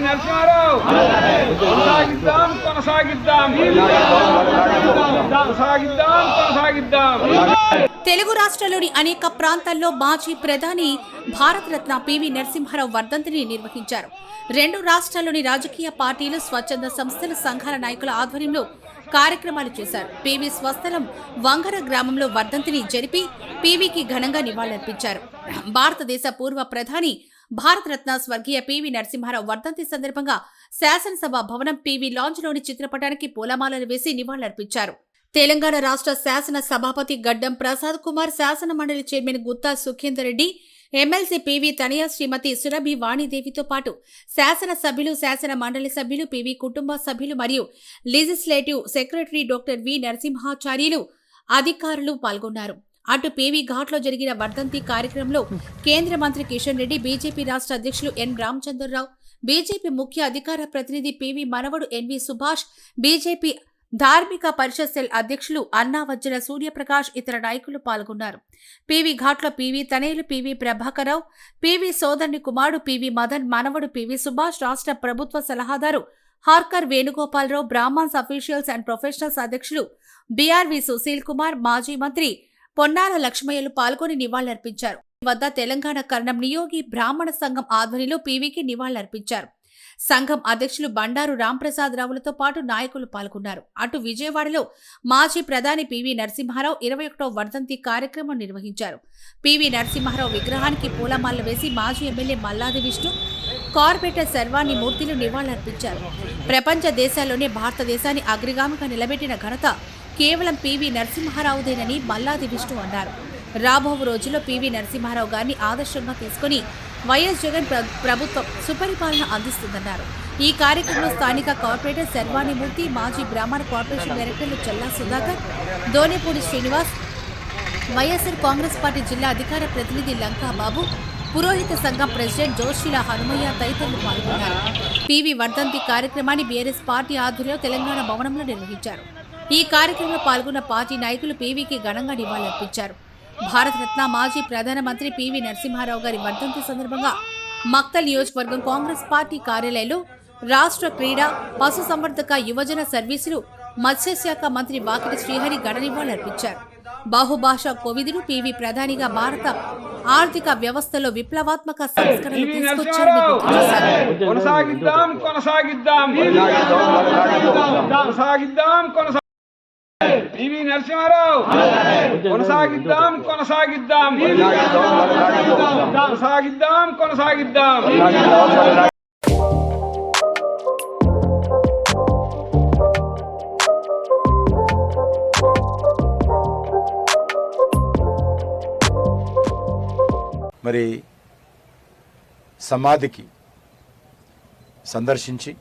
నరసింహారావు కొనసాగిద్దాం. తెలుగు రాష్ట్రాల్లోని అనేక ప్రాంతాల్లో మాజీ ప్రధాని భారతరత్న పివి నరసింహారావు వర్ధంతిని నిర్వహించారు. రెండు రాష్ట్రాల్లోని రాజకీయ పార్టీలు, స్వచ్ఛంద సంస్థల, సంఘాల నాయకుల ఆధ్వర్యంలో కార్యక్రమాలు చేశారు. పివి స్వస్థలం వంగర గ్రామంలో వర్ధంతిని జరిపి పివికి ఘనంగా నివాళులర్పించారు. భారతదేశ పూర్వ ప్రధాని భారతరత్న స్వర్గీయ పివి నరసింహారావు వర్ధంతి సందర్భంగా శాసనసభ భవనం పివి లాంజ్లోని చిత్రపటానికి పూలమాలలు వేసి నివాళులర్పించారు. తెలంగాణ రాష్ట్ర శాసన సభాపతి గడ్డం ప్రసాద్ కుమార్, శాసన మండలి chairman Gutta Sukhender Reddy, MLC PV తనయ శ్రీమతి సురభి వాణిదేవితో పాటు శాసన సభ్యులు, శాసన మండలి సభ్యులు, పివి కుటుంబ సభ్యులు మరియు legislative secretary doctor V Narasimhacharyulu, అధికారులు పాల్గొన్నారు. అటు పివి ఘాట్లో జరిగిన వర్ధంతి కార్యక్రమంలో కేంద్ర మంత్రి కిషన్ రెడ్డి, బీజేపీ రాష్ట్ర అధ్యక్షులు ఎన్ రామచంద్రరావు, బీజేపీ ముఖ్య అధికార ప్రతినిధి పివి మనవడు ఎన్వి సుభాష్, బీజేపీ ధార్మిక పరిషత్ సెల్ అధ్యక్షులు అన్నావజ్జల సూర్యప్రకాష్, ఇతర నాయకులు పాల్గొన్నారు. పివి ఘాట్లో పివి తనేలు, పివి ప్రభాకరరావు, పివి సోదరుని కుమారుడు పివి మదన్, మనవడు పివి సుభాష్, రాష్ట్ర ప్రభుత్వ సలహాదారు Harkar Venugopalarao, Brahmins officials and professionals అధ్యక్షులు బిఆర్వి సుశీల్ కుమార్, మాజీ మంత్రి పొన్నాల లక్ష్మయ్యలు పాల్గొని నివాళులర్పించారు. వద్ద తెలంగాణ కర్ణం నియోగి బ్రాహ్మణ సంఘం ఆధ్వర్యంలో పివికి నివాళులర్పించారు. సంఘం అధ్యక్షులు బండారు రాంప్రసాద్ రావులతో పాటు నాయకులు పాల్గొన్నారు. అటు విజయవాడలో మాజీ ప్రధాని పివి నరసింహారావు 21వ వర్ధంతి కార్యక్రమం నిర్వహించారు. పివి నరసింహారావు విగ్రహానికి పూలమాలలు వేసి మాజీ ఎమ్మెల్యే మల్లాది విష్ణు, కార్పొరేటర్ శర్వాణి మూర్తిలు నివాళులర్పించారు. ప్రపంచ దేశాల్లోనే భారతదేశాన్ని అగ్రగామిగా నిలబెట్టిన ఘనత కేవలం పివి నరసింహారావుదేనని మల్లాది విష్ణు అన్నారు. రాబో రోజుల్లో పివి నరసింహారావు గారిని ఆదర్శంగా తీసుకుని వైఎస్ జగన్ ప్రభుత్వం సుపరిపాలన అందిస్తుందన్నారు. ఈ కార్యక్రమంలో స్థానిక కార్పొరేటర్ శర్వాణి మూర్తి, మాజీ బ్రాహ్మణ కార్పొరేషన్ డైరెక్టర్లు చల్లా సుధాకర్, దోనేపూడి శ్రీనివాస్, వైఎస్ఆర్ కాంగ్రెస్ పార్టీ జిల్లా అధికార ప్రతినిధి లంకా బాబు, పురోహిత సంఘం ప్రెసిడెంట్ జోషిల హనుమయ్య తదితరులు పాల్గొన్నారు. పివి వర్ధంతి కార్యక్రమాన్ని బీఆర్ఎస్ పార్టీ ఆధ్వర్యంలో తెలంగాణ భవనంలో నిర్వహించారు. ఈ కార్యక్రమంలో పాల్గొన్న పార్టీ నాయకులు పివికి ఘనంగా నివాళులర్పించారు. భారతరత్న మాజీ ప్రధానమంత్రి పివి నరసింహారావు గారి వర్ధంతి సందర్భంగా మక్తల్ నియోజకవర్గం కాంగ్రెస్ పార్టీ కార్యాలయంలో రాష్ట్ర క్రీడా, పశుసంవర్ధక, యువజన సర్వీసులు, మత్స్యశాఖ మంత్రి వాకిటి శ్రీహరి ఘన నివాళులర్పించారు. బహుభాషా కోవిదుడు పివి ప్రధానిగా భారత ఆర్థిక వ్యవస్థలో విప్లవాత్మక సంస్కరణలు తీసుకొచ్చారని గుర్తు చేశారు. పివి నరసింహారావు కొనసాగిద్దాం. మరి సమాధికి సందర్శించి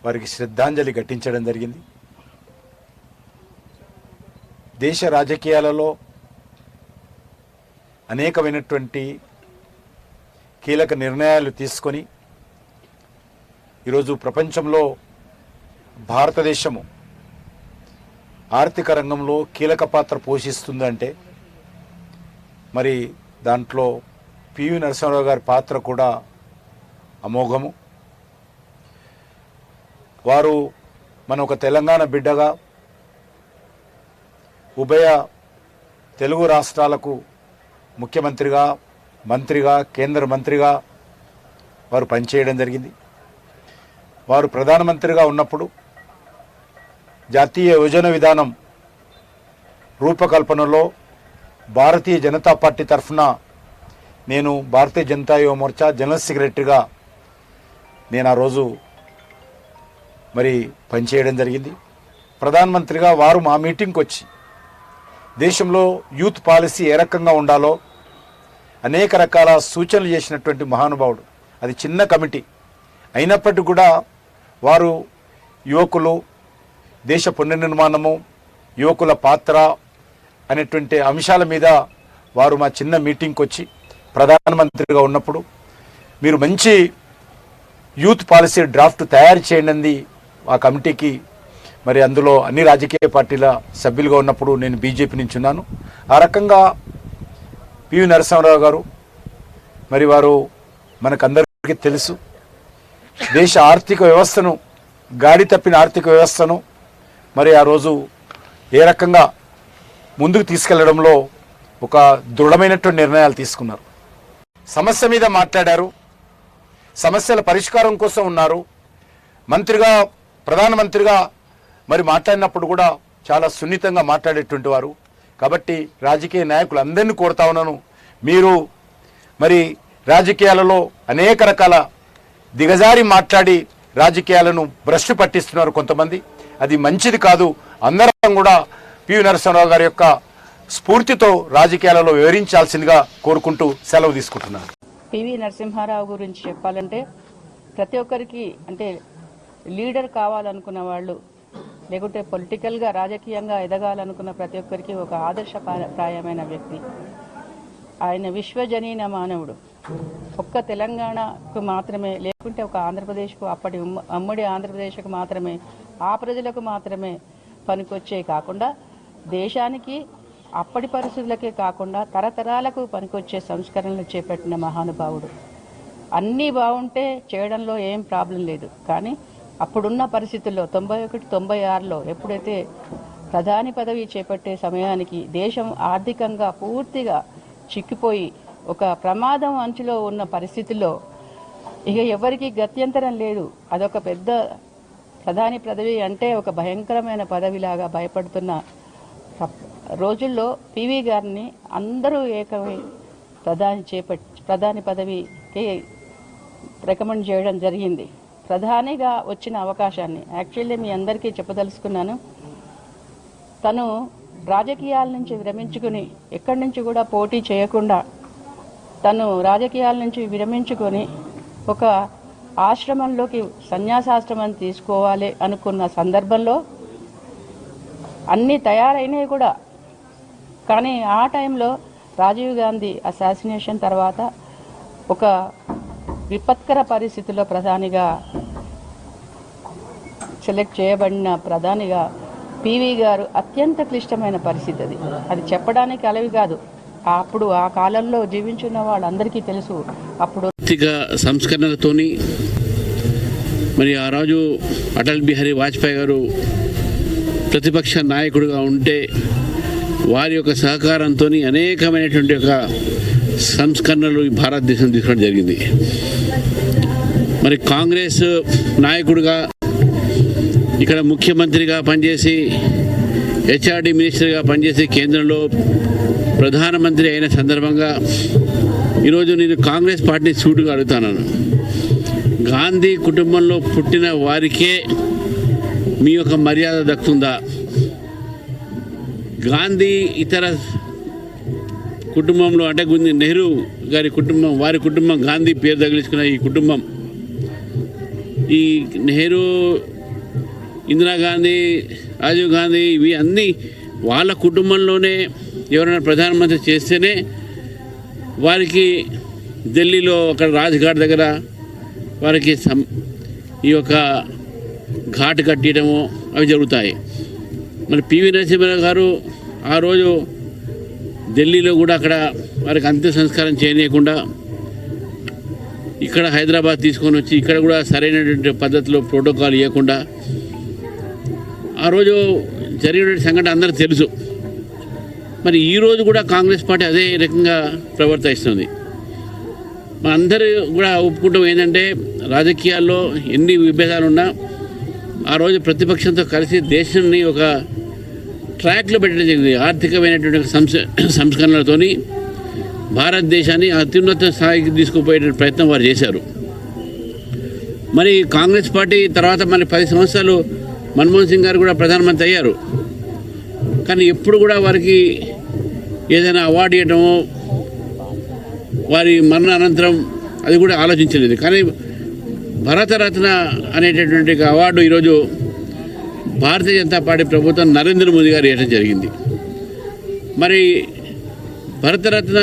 వారికి శ్రద్ధాంజలి ఘటించడం జరిగింది. దేశ రాజకీయాలలో అనేకమైనటువంటి కీలక నిర్ణయాలు తీసుకొని ఈరోజు ప్రపంచంలో భారతదేశము ఆర్థిక రంగంలో కీలక పాత్ర పోషిస్తుందంటే మరి దాంట్లో పివి నరసింహారావు గారి పాత్ర కూడా అమోఘము. వారు మన ఒక తెలంగాణ బిడ్డగా ఉభయ తెలుగు రాష్ట్రాలకు ముఖ్యమంత్రిగా, మంత్రిగా, కేంద్ర మంత్రిగా వారు పనిచేయడం జరిగింది. వారు ప్రధానమంత్రిగా ఉన్నప్పుడు జాతీయ యోజన విధానం రూపకల్పనలో భారతీయ జనతా పార్టీ తరఫున నేను భారతీయ జనతా యువ మోర్చా జనరల్ సెక్రటరీగా నేను ఆ రోజు మరి పనిచేయడం జరిగింది. ప్రధానమంత్రిగా వారు మా మీటింగ్కి వచ్చి దేశంలో యూత్ పాలసీ ఏ రకంగా ఉండాలో అనేక రకాల సూచనలు చేసినటువంటి మహానుభావుడు. అది చిన్న కమిటీ అయినప్పటికీ కూడా వారు యువకులు, దేశ పునర్నిర్మాణము, యువకుల పాత్ర అనేటువంటి అంశాల మీద వారు మా చిన్న మీటింగ్కి వచ్చి ప్రధానమంత్రిగా ఉన్నప్పుడు మీరు మంచి యూత్ పాలసీ డ్రాఫ్ట్ తయారు చేయండి ఆ కమిటీకి. మరి అందులో అన్ని రాజకీయ పార్టీల సభ్యులుగా ఉన్నప్పుడు నేను బీజేపీ నుంచి ఉన్నాను. ఆ రకంగా పివి నరసింహారావు గారు మరి వారు మనకందరికీ తెలుసు. దేశ ఆర్థిక వ్యవస్థను, గాడి తప్పిన ఆర్థిక వ్యవస్థను మరి ఆ రోజు ఏ రకంగా ముందుకు తీసుకెళ్లడంలో ఒక దృఢమైనటువంటి నిర్ణయాలు తీసుకున్నారు. సమస్య మీద మాట్లాడారు, సమస్యల పరిష్కారం కోసం ఉన్నారు. మంత్రిగా, ప్రధానమంత్రిగా మరి మాట్లాడినప్పుడు కూడా చాలా సున్నితంగా మాట్లాడేటువంటి వారు. కాబట్టి రాజకీయ నాయకులు అందరినీ కోరుతా ఉన్నాను, మీరు మరి రాజకీయాలలో అనేక రకాల దిగజారి మాట్లాడి రాజకీయాలను భ్రష్టు పట్టిస్తున్నారు కొంతమంది. అది మంచిది కాదు. అందరం కూడా పివి నరసింహారావు గారి యొక్క స్ఫూర్తితో రాజకీయాలలో వివరించాల్సిందిగా కోరుకుంటూ సెలవు తీసుకుంటున్నాను. పివి నరసింహారావు గురించి చెప్పాలంటే ప్రతి ఒక్కరికి అంటే లీడర్ కావాలనుకున్న వాళ్ళు, లేకుంటే పొలిటికల్గా రాజకీయంగా ఎదగాలనుకున్న ప్రతి ఒక్కరికి ఒక ఆదర్శప్రాయమైన వ్యక్తి. ఆయన విశ్వజనీన మానవుడు. ఒక్క తెలంగాణకు మాత్రమే, లేకుంటే ఒక ఆంధ్రప్రదేశ్కు, అప్పటి అమ్మడి ఆంధ్రప్రదేశ్కు మాత్రమే, ఆ ప్రజలకు మాత్రమే పనికొచ్చే కాకుండా దేశానికి అప్పటి పరిస్థితులకే కాకుండా తరతరాలకు పనికొచ్చే సంస్కరణలు చేపట్టిన మహానుభావుడు. అన్నీ బాగుంటే చేయడంలో ఏం ప్రాబ్లం లేదు. కానీ అప్పుడున్న పరిస్థితుల్లో 91-96లో ఎప్పుడైతే ప్రధాని పదవి చేపట్టే సమయానికి దేశం ఆర్థికంగా పూర్తిగా చిక్కిపోయి ఒక ప్రమాదం అంచులో ఉన్న పరిస్థితుల్లో ఇక ఎవరికి గత్యంతరం లేదు. అదొక పెద్ద ప్రధాని పదవి అంటే ఒక భయంకరమైన పదవిలాగా భయపడుతున్న రోజుల్లో పివి గారిని అందరూ ఏకమై ప్రధాని పదవికి రికమెండ్ చేయడం జరిగింది. ప్రధానిగా వచ్చిన అవకాశాన్ని యాక్చువల్లీ మీ అందరికీ చెప్పదలుచుకున్నాను. తను రాజకీయాల నుంచి విరమించుకుని, ఎక్కడి నుంచి కూడా పోటీ చేయకుండా తను రాజకీయాల నుంచి విరమించుకొని ఒక ఆశ్రమంలోకి, సన్యాసాశ్రమం తీసుకోవాలి అనుకున్న సందర్భంలో అన్నీ తయారైనవి కూడా. కానీ ఆ టైంలో రాజీవ్ గాంధీ అసాసినేషన్ తర్వాత ఒక విపత్కర పరిస్థితుల్లో ప్రధానిగా సెలెక్ట్ చేయబడిన ప్రధానిగా పివి గారు అత్యంత క్లిష్టమైన పరిస్థితి అది చెప్పడానికి అలవి కాదు. అప్పుడు ఆ కాలంలో జీవించున్న వాళ్ళందరికీ తెలుసు. అప్పుడు ఆర్థిక సంస్కరణలతోని మరి ఆ రోజు అటల్ బిహారీ వాజ్పేయి గారు ప్రతిపక్ష నాయకుడిగా ఉంటే వారి యొక్క సహకారంతో అనేకమైనటువంటి ఒక సంస్కరణలు ఈ భారతదేశం తీసుకోవడం జరిగింది. మరి కాంగ్రెస్ నాయకుడిగా ఇక్కడ ముఖ్యమంత్రిగా పనిచేసి, హెచ్ఆర్డి మినిస్టర్గా పనిచేసి, కేంద్రంలో ప్రధానమంత్రి అయిన సందర్భంగా ఈరోజు నేను కాంగ్రెస్ పార్టీని సూటుగా అడుగుతాను. గాంధీ కుటుంబంలో పుట్టిన వారికే మీ యొక్క మర్యాద దక్కుతుందా? గాంధీ ఇతర కుటుంబంలో అంటే నెహ్రూ గారి కుటుంబం, వారి కుటుంబం, గాంధీ పేరు తగిలించుకున్న ఈ కుటుంబం, ఈ నెహ్రూ, ఇందిరాగాంధీ, రాజీవ్ గాంధీ, ఇవి అన్నీ వాళ్ళ కుటుంబంలోనే ఎవరైనా ప్రధానమంత్రి చేస్తేనే వారికి ఢిల్లీలో అక్కడ రాజ్ఘాట్ దగ్గర వారికి ఈ యొక్క ఘాట్ కట్టడము అవి జరుగుతాయి. మరి పివి నరసింహారావు గారు ఆ రోజు ఢిల్లీలో కూడా అక్కడ వారికి అంత్య సంస్కారం చేయనీయకుండా ఇక్కడ హైదరాబాద్ తీసుకొని వచ్చి ఇక్కడ కూడా సరైనటువంటి పద్ధతిలో ప్రోటోకాల్ ఇవ్వకుండా ఆ రోజు జరిగిన సంఘటన అందరికీ తెలుసు. మరి ఈరోజు కూడా కాంగ్రెస్ పార్టీ అదే రకంగా ప్రవర్తిస్తుంది. మన అందరూ కూడా ఒప్పుకుంటాం ఏంటంటే రాజకీయాల్లో ఎన్ని విభేదాలు ఉన్నా ఆ రోజు ప్రతిపక్షంతో కలిసి దేశాన్ని ఒక ట్రాక్లో పెట్టడం జరిగింది. ఆర్థికమైనటువంటి సంస్కరణలతోని భారతదేశాన్ని అత్యున్నత స్థాయికి తీసుకుపోయే ప్రయత్నం వారు చేశారు. మరి కాంగ్రెస్ పార్టీ తర్వాత మరి 10 సంవత్సరాలు మన్మోహన్ సింగ్ గారు కూడా ప్రధానమంత్రి అయ్యారు. కానీ ఎప్పుడు కూడా వారికి ఏదైనా అవార్డు ఇవ్వడమో వారి మరణ అనంతరం అది కూడా ఆలోచించలేదు. కానీ భారతరత్న అనేటటువంటి అవార్డు ఈరోజు భారతీయ జనతా పార్టీ ప్రభుత్వం నరేంద్ర మోదీ గారు ఇవ్వడం జరిగింది. మరి భారతరత్న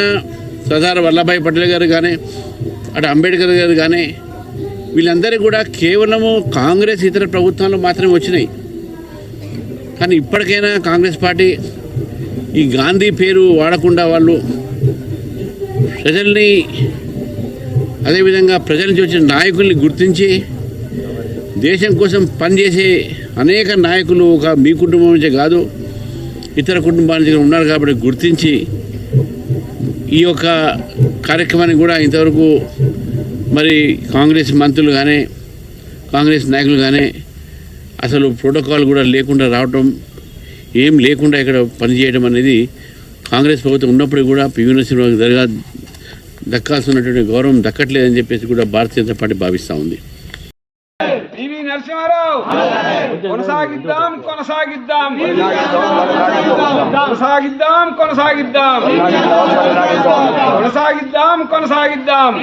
సర్దార్ వల్లభాయ్ పటేల్ గారు కానీ, అటు అంబేద్కర్ గారు కానీ, వీళ్ళందరికీ కూడా కేవలము కాంగ్రెస్ ఇతర ప్రభుత్వాలు మాత్రమే వచ్చినాయి. కానీ ఇప్పటికైనా కాంగ్రెస్ పార్టీ ఈ గాంధీ పేరు వాడకుండా వాళ్ళు ప్రజల్ని, అదేవిధంగా ప్రజల నుంచి వచ్చిన నాయకుల్ని గుర్తించి దేశం కోసం పనిచేసే అనేక నాయకులు ఒక మీ కుటుంబం నుంచే కాదు ఇతర కుటుంబాల నుంచి ఉన్నారు కాబట్టి గుర్తించి ఈ యొక్క కార్యక్రమాన్ని కూడా ఇంతవరకు మరి కాంగ్రెస్ మంత్రులు కానీ కాంగ్రెస్ నాయకులు కానీ అసలు ప్రోటోకాల్ కూడా లేకుండా రావటం, ఏం లేకుండా ఇక్కడ పనిచేయడం అనేది కాంగ్రెస్ ప్రభుత్వం ఉన్నప్పుడు కూడా పివి నరసింహారావు దక్కాల్సినటువంటి గౌరవం దక్కట్లేదని చెప్పేసి కూడా భారతీయ జనతా పార్టీ భావిస్తూ ఉంది. పివి నరసింహారావు కొనసాగిద్దాం కొనసాగిద్దాం కొనసాగిద్దాం కొనసాగిద్దాం కొనసాగిద్దాం కొనసాగిద్దాం